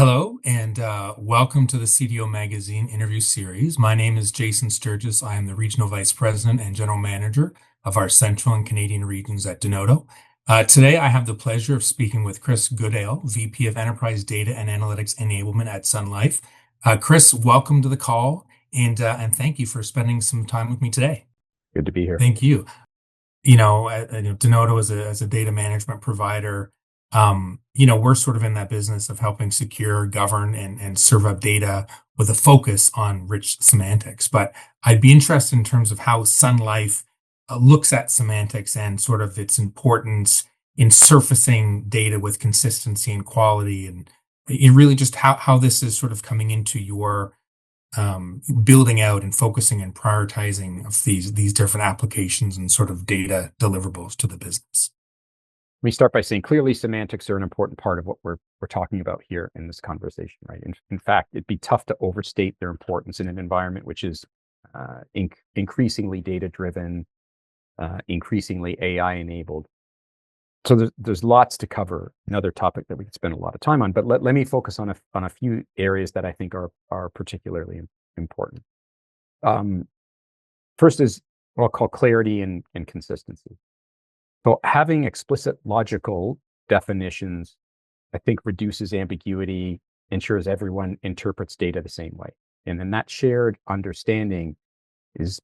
Hello, and welcome to the CDO Magazine interview series. My name is Jason Sturgess. I am the Regional Vice President and General Manager of our Central and Canadian regions at Denodo. Today, I have the pleasure of speaking with Chris Goodale, VP of Enterprise Data and Analytics Enablement at Sun Life. Chris, welcome to the call, and thank you for spending some time with me today. Good to be here. Thank you. Denodo as a data management provider, we're sort of in that business of helping secure, govern, and serve up data with a focus on rich semantics. But I'd be interested in terms of how Sun Life looks at semantics and sort of its importance in surfacing data with consistency and quality, and it really just how this is sort of coming into your building out and focusing and prioritizing of these different applications and sort of data deliverables to the business. Let me start by saying clearly semantics are an important part of what we're talking about here in this conversation, right? In fact, it'd be tough to overstate their importance in an environment which is increasingly data-driven, increasingly AI-enabled. So there's lots to cover, another topic that we could spend a lot of time on, but let me focus on a few areas that I think are particularly important. First is what I'll call clarity and consistency. So having explicit logical definitions, I think, reduces ambiguity, ensures everyone interprets data the same way. And then that shared understanding is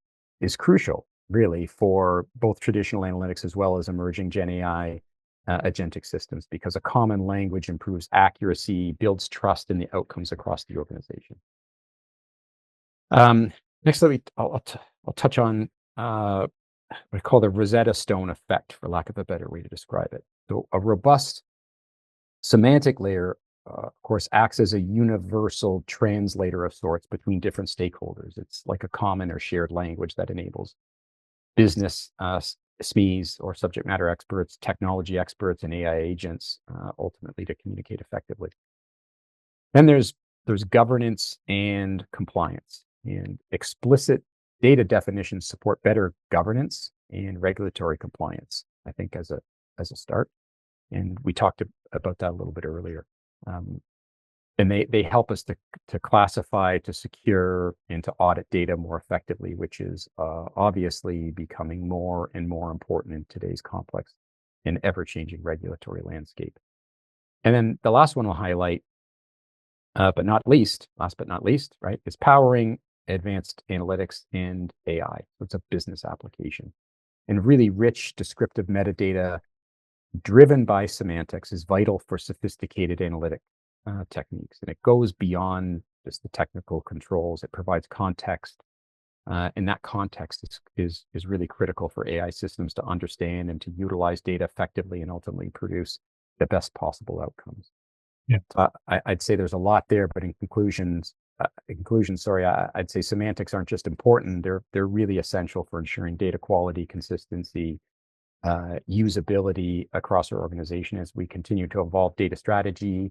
crucial, really, for both traditional analytics as well as emerging GenAI agentic systems, because a common language improves accuracy, builds trust in the outcomes across the organization. Next, I'll touch on what I call the Rosetta Stone effect, for lack of a better way to describe it. So a robust semantic layer, of course, acts as a universal translator of sorts between different stakeholders. It's like a common or shared language that enables business SMEs or subject matter experts, technology experts, and AI agents ultimately to communicate effectively. Then there's governance and compliance, and explicit data definitions support better governance and regulatory compliance, I think, as a start. And we talked about that a little bit earlier. And they help us to classify, to secure, and to audit data more effectively, which is obviously becoming more and more important in today's complex and ever-changing regulatory landscape. And then the last one I'll highlight, last but not least, right, is powering advanced analytics and AI. So it's a business application. And really rich descriptive metadata driven by semantics is vital for sophisticated analytic techniques. And it goes beyond just the technical controls. It provides context. And that context is really critical for AI systems to understand and to utilize data effectively and ultimately produce the best possible outcomes. Yeah. So I'd say there's a lot there, but in conclusion, I'd say semantics aren't just important. They're really essential for ensuring data quality, consistency, usability across our organization as we continue to evolve data strategy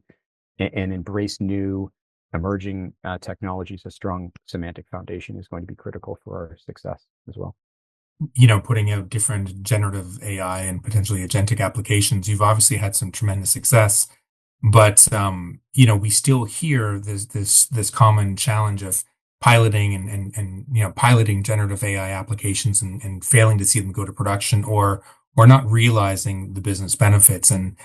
and embrace new emerging technologies. A strong semantic foundation is going to be critical for our success as well. Putting out different generative AI and potentially agentic applications, you've obviously had some tremendous success, but we still hear this common challenge of piloting and piloting generative AI applications and failing to see them go to production or not realizing the business benefits. And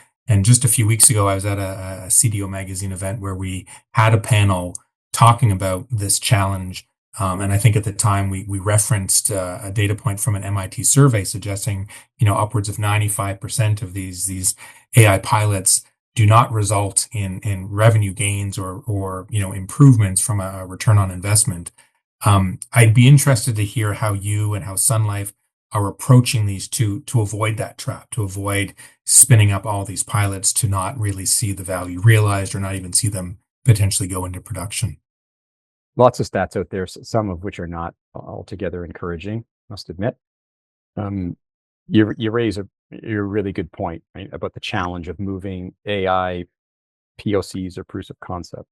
just a few weeks ago, I was at a CDO magazine event where we had a panel talking about this challenge. And I think at the time we referenced a data point from an MIT survey suggesting, upwards of 95% of these AI pilots do not result in revenue gains or improvements from a return on investment. I'd be interested to hear how you and how Sun Life are approaching these to avoid that trap, to avoid spinning up all these pilots to not really see the value realized or not even see them potentially go into production. Lots of stats out there, some of which are not altogether encouraging, must admit. You raise a really good point, right, about the challenge of moving AI POCs or proofs of concept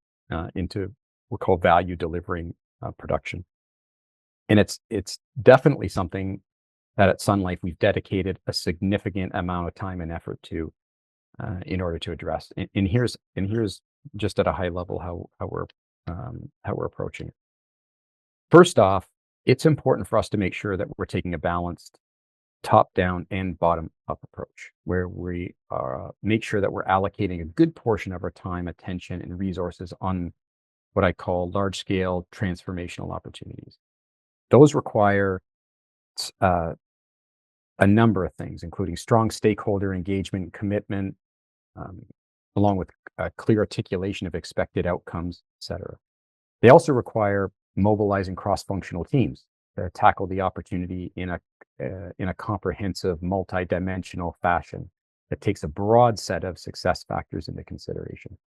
into what we call value delivering production. And it's definitely something that at Sun Life we've dedicated a significant amount of time and effort to in order to address. And here's just at a high level how we're approaching it. First off, it's important for us to make sure that we're taking a balanced top-down and bottom-up approach, where we make sure that we're allocating a good portion of our time, attention, and resources on what I call large-scale transformational opportunities. Those require a number of things, including strong stakeholder engagement, commitment, along with a clear articulation of expected outcomes, et cetera. They also require mobilizing cross-functional teams to tackle the opportunity in a comprehensive, multi-dimensional fashion that takes a broad set of success factors into consideration,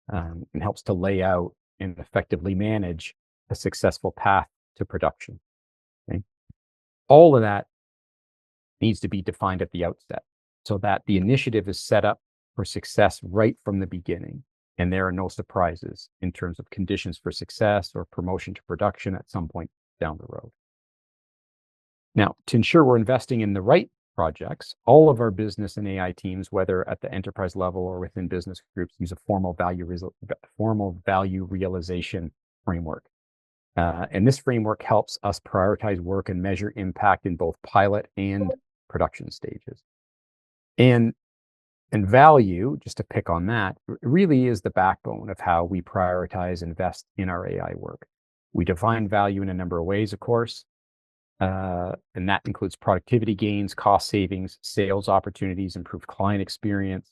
and helps to lay out and effectively manage a successful path to production. Okay? All of that needs to be defined at the outset so that the initiative is set up for success right from the beginning. And there are no surprises in terms of conditions for success or promotion to production at some point down the road. Now, to ensure we're investing in the right projects, all of our business and AI teams, whether at the enterprise level or within business groups, use a formal value realization framework. And this framework helps us prioritize work and measure impact in both pilot and production stages. And value, just to pick on that, really is the backbone of how we prioritize and invest in our AI work. We define value in a number of ways, of course, and that includes productivity gains, cost savings, sales opportunities, improved client experience,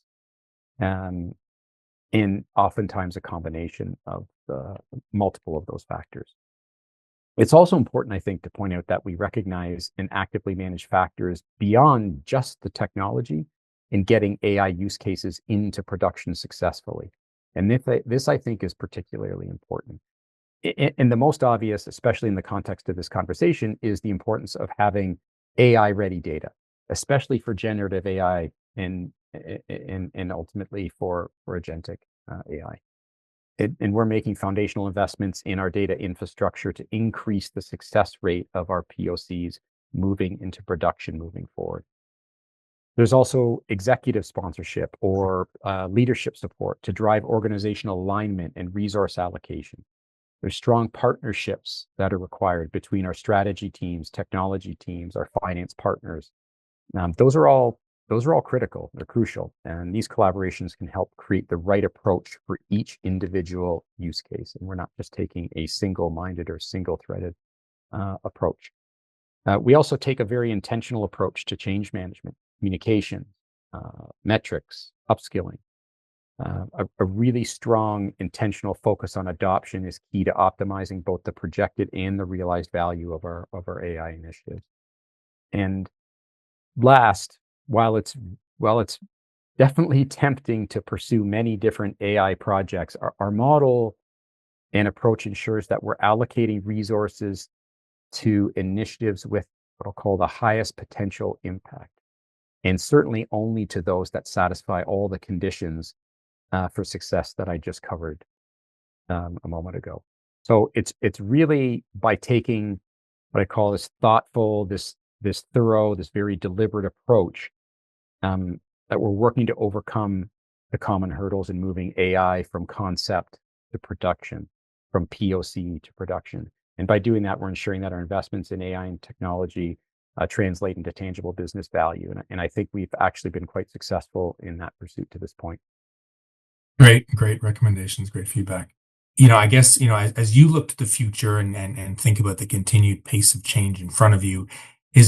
and oftentimes a combination of multiple of those factors. It's also important, I think, to point out that we recognize and actively manage factors beyond just the technology in getting AI use cases into production successfully. And this, I think, is particularly important. And the most obvious, especially in the context of this conversation, is the importance of having AI-ready data, especially for generative AI and ultimately for agentic AI. And we're making foundational investments in our data infrastructure to increase the success rate of our POCs moving into production moving forward. There's also executive sponsorship or leadership support to drive organizational alignment and resource allocation. There's strong partnerships that are required between our strategy teams, technology teams, our finance partners. Those are all critical. They're crucial. And these collaborations can help create the right approach for each individual use case. And we're not just taking a single-minded or single-threaded approach. We also take a very intentional approach to change management, communication, metrics, upskilling. A really strong intentional focus on adoption is key to optimizing both the projected and the realized value of our AI initiatives. And last, while it's definitely tempting to pursue many different AI projects, our model and approach ensures that we're allocating resources to initiatives with what I'll call the highest potential impact, and certainly only to those that satisfy all the conditions for success that I just covered a moment ago. So it's really by taking what I call this thoughtful, this thorough, this very deliberate approach that we're working to overcome the common hurdles in moving AI from concept to production, from POC to production. And by doing that, we're ensuring that our investments in AI and technology translate into tangible business value. And I think we've actually been quite successful in that pursuit to this point. Great recommendations, great feedback. I guess, as you look to the future and think about the continued pace of change in front of you,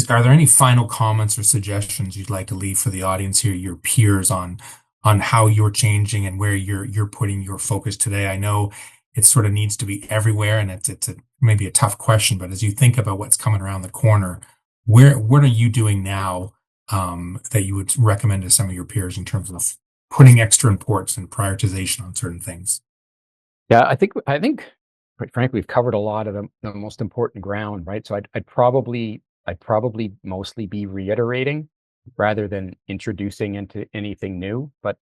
are there any final comments or suggestions you'd like to leave for the audience here, your peers, on how you're changing and where you're putting your focus today? I know it sort of needs to be everywhere, and it's maybe a tough question, but as you think about what's coming around the corner, what are you doing now that you would recommend to some of your peers in terms of putting extra importance and prioritization on certain things? Yeah, I think, quite frankly, we've covered a lot of the most important ground, right? So I'd probably mostly be reiterating rather than introducing into anything new. But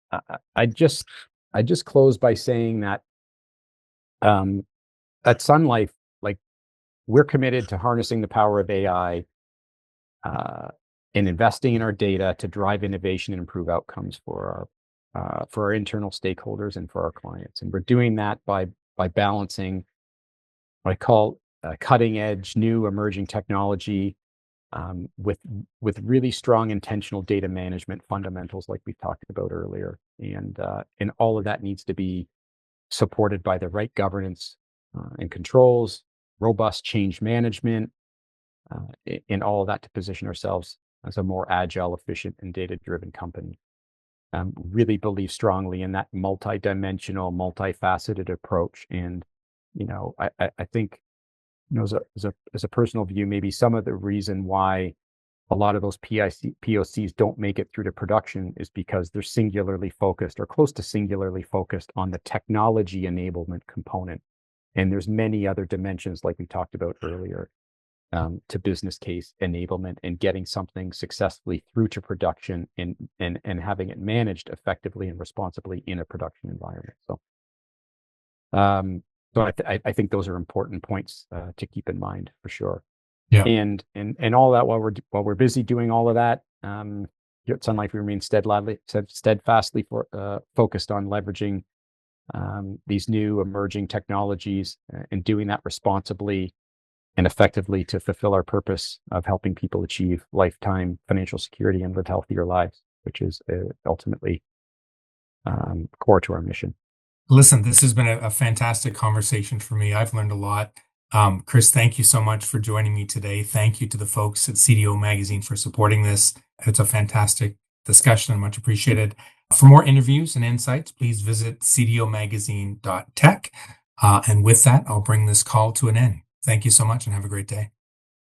I just close by saying that at Sun Life, like, we're committed to harnessing the power of AI and investing in our data to drive innovation and improve outcomes for for our internal stakeholders and for our clients. And we're doing that by balancing what I call cutting edge, new emerging technology with really strong intentional data management fundamentals, like we talked about earlier. And all of that needs to be supported by the right governance and controls, robust change management, and all of that to position ourselves as a more agile, efficient, and data-driven company. Really believe strongly in that multi-dimensional, multifaceted approach. And, I think, as a personal view, maybe some of the reason why a lot of those POCs don't make it through to production is because they're singularly focused or close to singularly focused on the technology enablement component. And there's many other dimensions, like we talked about earlier, to business case enablement and getting something successfully through to production and having it managed effectively and responsibly in a production environment. So I think those are important points to keep in mind for sure. Yeah. And all that while we're busy doing all of that, here at Sun Life, we remain steadfastly focused on leveraging these new emerging technologies and doing that responsibly and effectively to fulfill our purpose of helping people achieve lifetime financial security and live healthier lives, which is ultimately core to our mission. Listen, this has been a fantastic conversation for me. I've learned a lot. Chris, thank you so much for joining me today. Thank you to the folks at CDO Magazine for supporting this. It's a fantastic discussion and much appreciated. For more interviews and insights, please visit cdomagazine.tech. And with that, I'll bring this call to an end. Thank you so much and have a great day.